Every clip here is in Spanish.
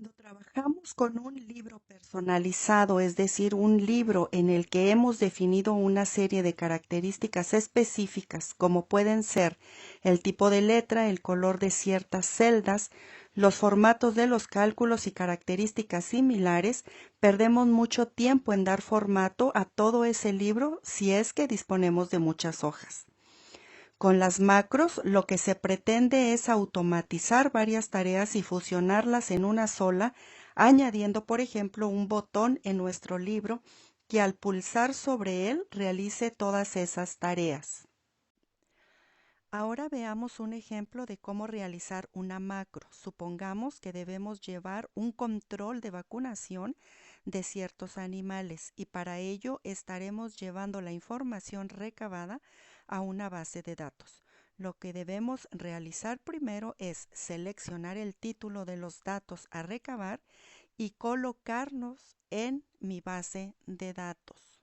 Cuando trabajamos con un libro personalizado, es decir, un libro en el que hemos definido una serie de características específicas, como pueden ser el tipo de letra, el color de ciertas celdas, los formatos de los cálculos y características similares, perdemos mucho tiempo en dar formato a todo ese libro si es que disponemos de muchas hojas. Con las macros, lo que se pretende es automatizar varias tareas y fusionarlas en una sola, añadiendo, por ejemplo, un botón en nuestro libro que al pulsar sobre él realice todas esas tareas. Ahora veamos un ejemplo de cómo realizar una macro. Supongamos que debemos llevar un control de vacunación de ciertos animales y para ello estaremos llevando la información recabada a una base de datos. Lo que debemos realizar primero es seleccionar el título de los datos a recabar y colocarnos en mi base de datos.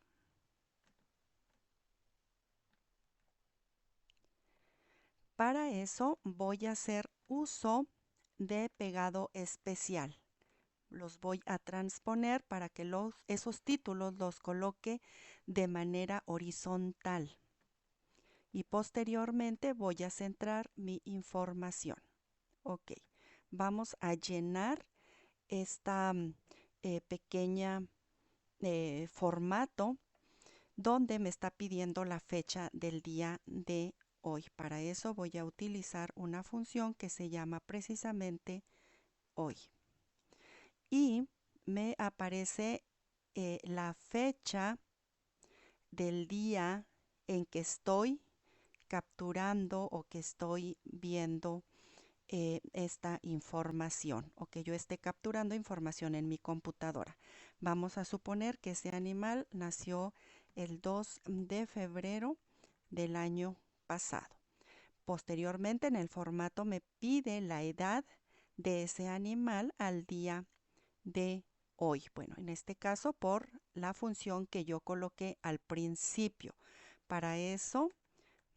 Para eso voy a hacer uso de pegado especial. Los voy a transponer para que esos títulos los coloque de manera horizontal. Y posteriormente voy a centrar mi información. Ok, vamos a llenar esta pequeña formato donde me está pidiendo la fecha del día de hoy. Para eso voy a utilizar una función que se llama precisamente hoy. Y me aparece la fecha del día en que estoy capturando o que estoy viendo esta información o que yo esté capturando información en mi computadora. Vamos a suponer que ese animal nació el 2 de febrero del año pasado. Posteriormente en el formato me pide la edad de ese animal al día de hoy. Bueno, en este caso por la función que yo coloqué al principio. Para eso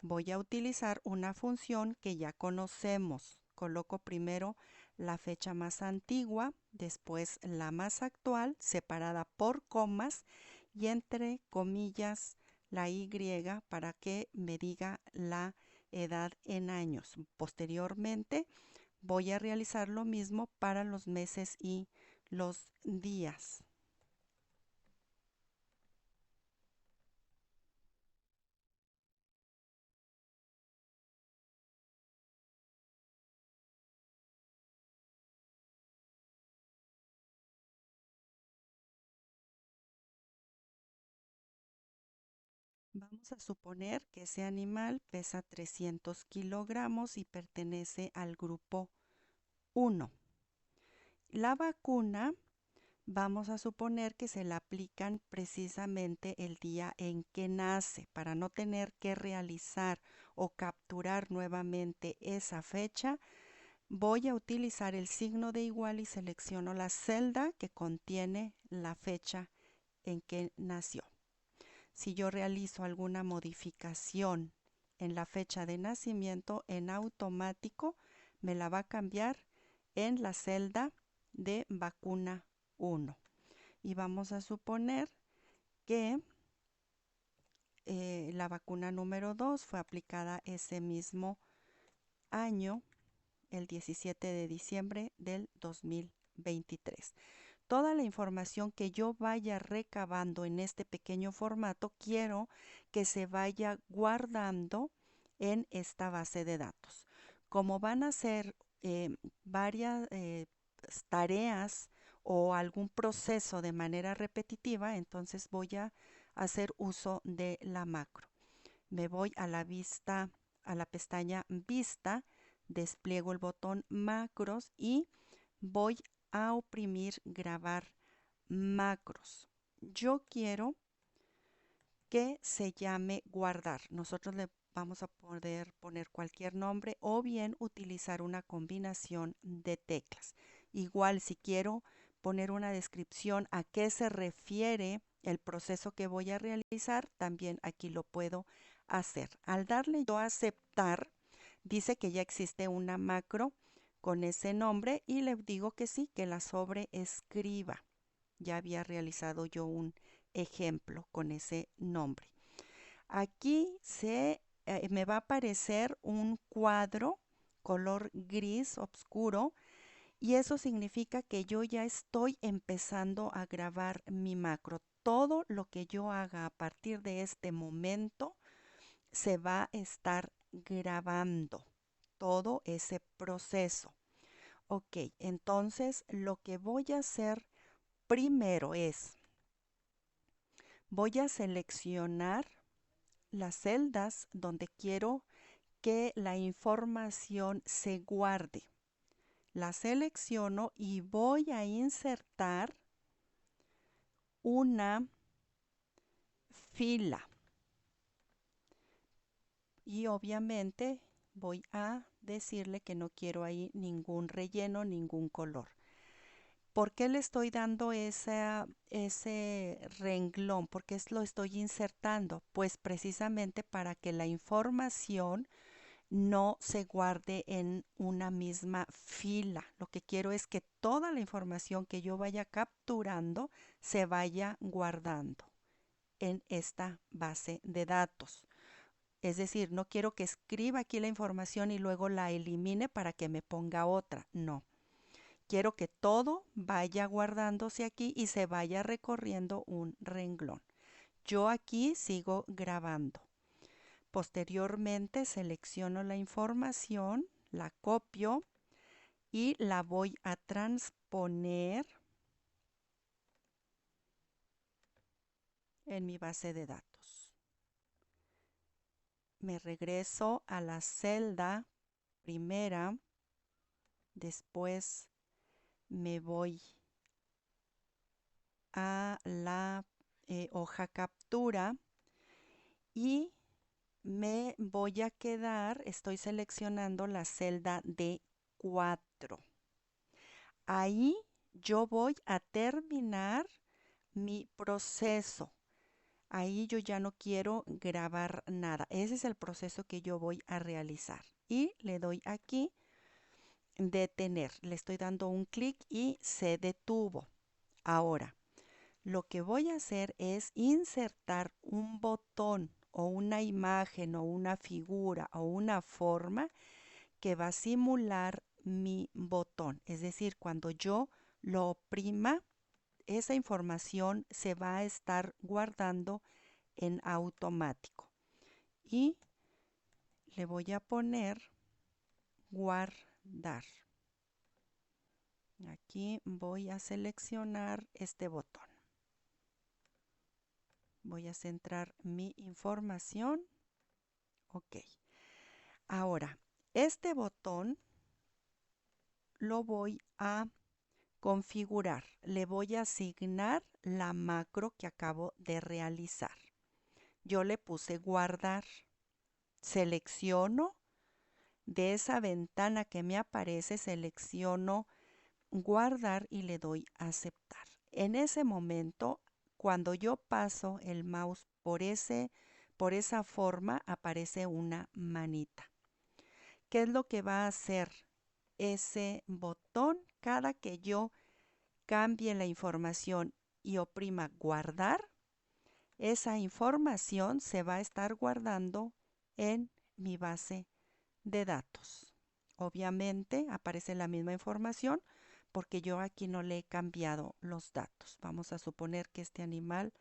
voy a utilizar una función que ya conocemos. Coloco primero la fecha más antigua, después la más actual, separada por comas y entre comillas la Y para que me diga la edad en años. Posteriormente voy a realizar lo mismo para los meses y los días. Vamos a suponer que ese animal pesa 300 kilogramos y pertenece al grupo 1. La vacuna, vamos a suponer que se la aplican precisamente el día en que nace, para no tener que realizar o capturar nuevamente esa fecha. Voy a utilizar el signo de igual y selecciono la celda que contiene la fecha en que nació. Si yo realizo alguna modificación en la fecha de nacimiento, en automático me la va a cambiar en la celda de vacuna 1. Y vamos a suponer que la vacuna número 2 fue aplicada ese mismo año, el 17 de diciembre del 2023. Toda la información que yo vaya recabando en este pequeño formato, quiero que se vaya guardando en esta base de datos. Como van a ser varias tareas o algún proceso de manera repetitiva, entonces voy a hacer uso de la macro. Me voy a la vista, a la pestaña Vista, despliego el botón Macros y voy a oprimir Grabar macros. Yo quiero que se llame guardar. Nosotros le vamos a poder poner cualquier nombre o bien utilizar una combinación de teclas. Igual si quiero poner una descripción a qué se refiere el proceso que voy a realizar, también aquí lo puedo hacer. Al darle yo a aceptar, dice que ya existe una macro con ese nombre y le digo que sí, que la sobreescriba. Ya había realizado yo un ejemplo con ese nombre. Aquí me va a aparecer un cuadro color gris oscuro y eso significa que yo ya estoy empezando a grabar mi macro. Todo lo que yo haga a partir de este momento se va a estar grabando. Todo ese proceso. Ok, entonces lo que voy a hacer primero es, voy a seleccionar las celdas donde quiero que la información se guarde. La selecciono y voy a insertar una fila. Y obviamente voy a decirle que no quiero ahí ningún relleno, ningún color. ¿Por qué le estoy dando ese renglón? ¿Por qué lo estoy insertando? Pues precisamente para que la información no se guarde en una misma fila. Lo que quiero es que toda la información que yo vaya capturando se vaya guardando en esta base de datos. Es decir, no quiero que escriba aquí la información y luego la elimine para que me ponga otra. No. Quiero que todo vaya guardándose aquí y se vaya recorriendo un renglón. Yo aquí sigo grabando. Posteriormente selecciono la información, la copio y la voy a transponer en mi base de datos. Me regreso a la celda primera, después me voy a la hoja captura y me voy a quedar, estoy seleccionando la celda D4. Ahí yo voy a terminar mi proceso. Ahí yo ya no quiero grabar nada. Ese es el proceso que yo voy a realizar. Y le doy aquí detener. Le estoy dando un clic y se detuvo. Ahora, lo que voy a hacer es insertar un botón o una imagen o una figura o una forma que va a simular mi botón. Es decir, cuando yo lo oprima, esa información se va a estar guardando en automático. Y le voy a poner guardar. Aquí voy a seleccionar este botón. Voy a centrar mi información. Ok. Ahora, este botón lo voy a configurar. Le voy a asignar la macro que acabo de realizar. Yo le puse guardar. Selecciono de esa ventana que me aparece, selecciono guardar y le doy aceptar. En ese momento, cuando yo paso el mouse por esa forma, aparece una manita. ¿Qué es lo que va a hacer ese botón? Cada que yo cambie la información y oprima guardar, esa información se va a estar guardando en mi base de datos. Obviamente aparece la misma información porque yo aquí no le he cambiado los datos. Vamos a suponer que este animal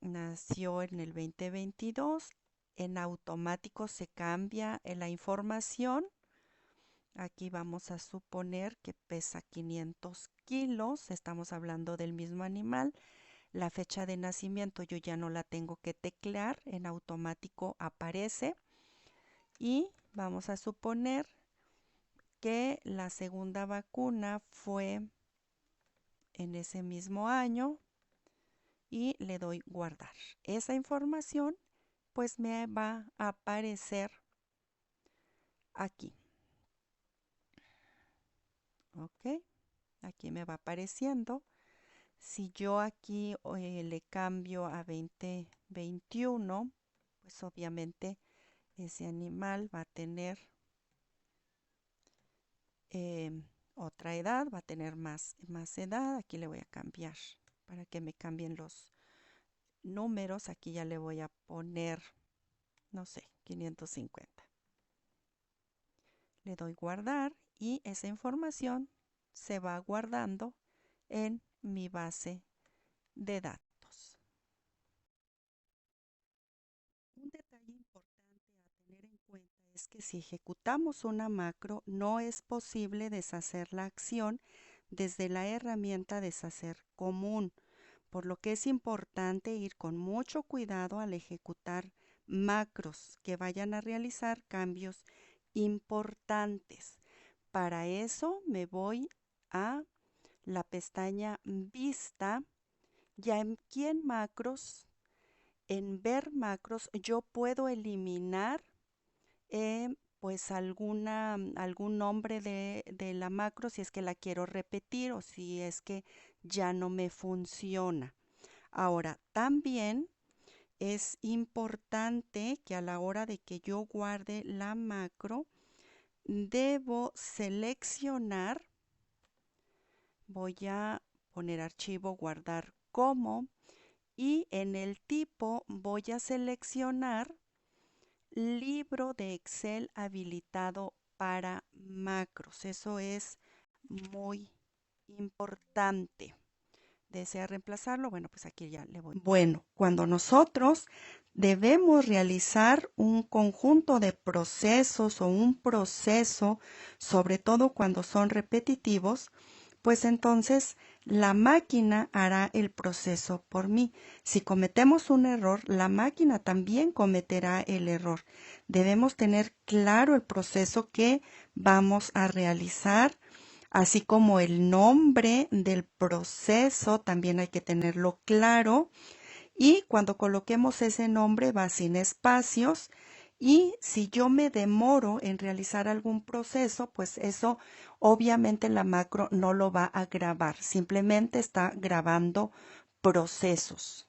nació en el 2022. En automático se cambia la información. Aquí vamos a suponer que pesa 500 kilos. Estamos hablando del mismo animal. La fecha de nacimiento yo ya no la tengo que teclear. En automático aparece. Y vamos a suponer que la segunda vacuna fue en ese mismo año y le doy guardar. Esa información pues me va a aparecer aquí. Ok, aquí me va apareciendo. Si yo aquí le cambio a 2021, pues obviamente ese animal va a tener otra edad, va a tener más edad. Aquí le voy a cambiar para que me cambien los números. Aquí ya le voy a poner, no sé, 550. Le doy guardar y esa información se va guardando en mi base de datos. Un detalle importante a tener en cuenta es que si ejecutamos una macro, no es posible deshacer la acción desde la herramienta deshacer común, por lo que es importante ir con mucho cuidado al ejecutar macros que vayan a realizar cambios importantes. Para eso me voy a la pestaña Vista. Ya aquí en macros, en ver macros, yo puedo eliminar pues algún nombre de la macro si es que la quiero repetir o si es que ya no me funciona. Ahora, también es importante que a la hora de que yo guarde la macro, debo seleccionar, voy a poner archivo, guardar como, y en el tipo voy a seleccionar libro de Excel habilitado para macros. Eso es muy importante. ¿Desea reemplazarlo? Bueno, pues aquí ya le voy. Bueno, cuando nosotros debemos realizar un conjunto de procesos o un proceso, sobre todo cuando son repetitivos, pues entonces la máquina hará el proceso por mí. Si cometemos un error, la máquina también cometerá el error. Debemos tener claro el proceso que vamos a realizar, así como el nombre del proceso, también hay que tenerlo claro. Y cuando coloquemos ese nombre va sin espacios. Y si yo me demoro en realizar algún proceso, pues eso obviamente la macro no lo va a grabar, simplemente está grabando procesos.